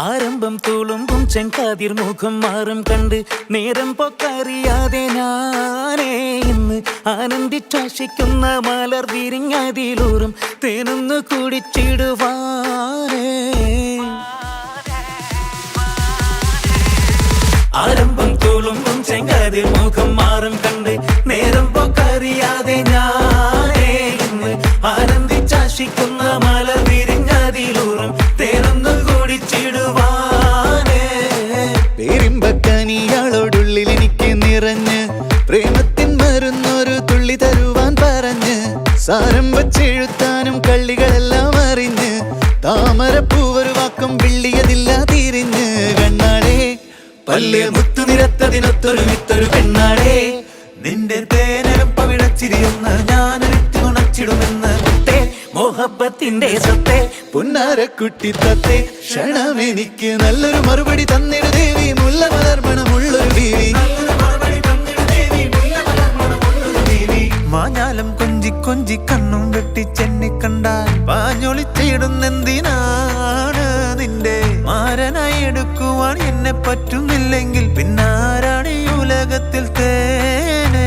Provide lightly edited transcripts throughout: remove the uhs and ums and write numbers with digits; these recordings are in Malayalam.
ആരംഭം തുളുമ്പും ചെങ്കാതിർ മുഖം മാറും കണ്ട് നേരം പൊക്കറിയാതെ ഞാനേ ഇന്ന് ആനന്ദിച്ചാശിക്കുന്ന മലർ വിരിഞ്ഞതിലൂറും തേനൊന്ന് കുടിച്ചിടുവാനേ. ആരംഭം തുളുമ്പും ചെങ്കാതിർ മുഖം മാറും കണ്ട് നേരം പൊക്കറിയാതെ ഞാനേ ഇന്ന് ആനന്ദിച്ചാശിക്കുന്ന മലർ വിരിഞ്ഞതിലൂറും തേനൊന്ന് കുടിച്ചിടുവാനേ. പേരിമ്പക്കനിയാളോടുള്ളിൽ എനിക്ക് നിറഞ്ഞ് പ്രേമത്തിൻ മരുന്നൊരു തുള്ളി തരുവാൻ പറഞ്ഞ് സാരം വച്ചെഴുത്താനും കള്ളികളെല്ലാം അറിഞ്ഞ് താമരപ്പൂവൊരു വാക്കും വിള്ളിയതില്ല തിരിഞ്ഞ് കണ്ണാടേ പല്ല് മുത്തു നിരത്തതിനൊത്തൊരു വിത്തൊരു പെണ്ണാടേ നിന്റെ തേനരം പവിഴച്ചിരിയൊന്ന് ഞാനൊരിച്ചു നുണച്ചിടുമെന്ന് മുത്തേ മോഹബത്തിന്റെ സ്വത്തെ പുന്നാരക്കുട്ടി തത്തേ ക്ഷണമെനിക്ക് നല്ലൊരു മറുപടി തന്നിട ദേവി മുല്ല മലർമണമുള്ളൊരു ദേവി. മാഞ്ഞാലം കൊഞ്ചി കൊഞ്ചി കണ്ണും വെട്ടി ചെന്നി കണ്ടാൽ പാഞ്ഞൊളിച്ചിടുന്നെന്തിനാണ് നിന്റെ മാരനായി എടുക്കുവാൻ എന്നെ പറ്റുന്നില്ലെങ്കിൽ പിന്നാരാണ് ഈ ഉലകത്തിൽ തേനേ.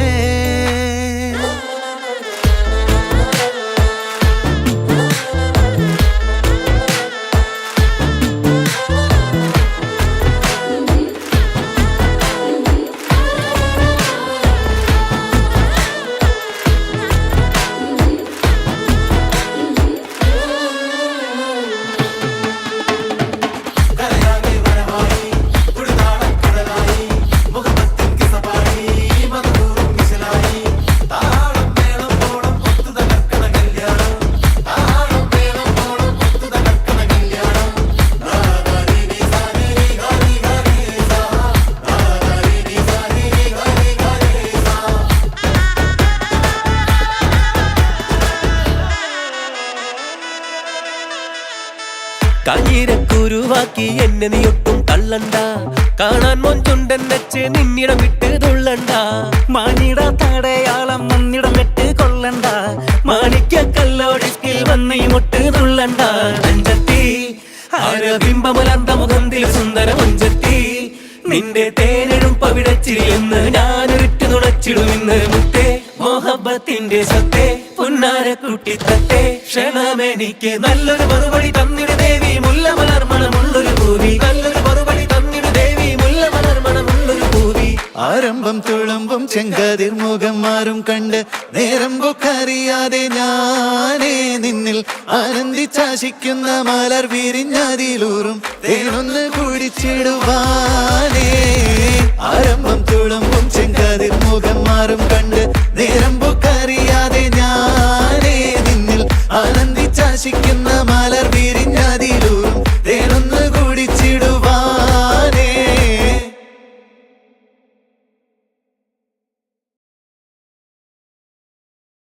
കാഞ്ഞിരക്കുരുവാക്കി എന്നെ നീ ഒട്ടും തള്ളണ്ട, കാണാൻ മൊഞ്ചുണ്ടെന്നച്ച് നിന്നിടം വിട്ട് തുള്ളണ്ട. മാനിട തടയാളം മുന്നിടം വെട്ട് കൊള്ളണ്ട, മാണിക്ക കല്ലോടിസ്കിൽ വന്ന് ഈ മുട്ട് തുള്ളണ്ട. നെഞ്ചത്തി ആരബിംബമുലർന്ന മുഖത്തിൽ സുന്ദര മുഞ്ചത്തി നിന്റെ തേനെഴും പവിഴച്ചിരിയെന്ന് ഞാനൊരിട്ടു നുണച്ചിടുമെന്ന് മുത്തേ മോഹബത്തിന്റെ സത്തേ പുന്നാരക്കുട്ടി തത്തേ ക്ഷണമെനിക്ക് നല്ലൊരു മറുപടി തന്നിട ദേവി മുല്ല മലർമണമുള്ളൊരു പൂവി. നല്ലൊരു മറുപടി തന്നിട ദേവി മുല്ല മലർമണമുള്ളൊരു പൂവി. ആരംഭം തുളുമ്പും ചെങ്കാതിർ മുഖം മാറും കണ്ട് നേരം പൊക്കറിയാതെ ഞാനേ നിന്നിൽ ആനന്ദിച്ചാശിക്കുന്ന മലർ വിരിഞ്ഞതിലൂറും തേനൊന്ന് കുടിച്ചിടുവാനേ. ആരംഭം തുളുമ്പും ചെങ്കാതിർ മുഖം മാറും കണ്ട് നേരം പൊക്കറിയാതെ ഞാനേ നിന്നിൽ ആനന്ദിച്ചാശിക്കുന്ന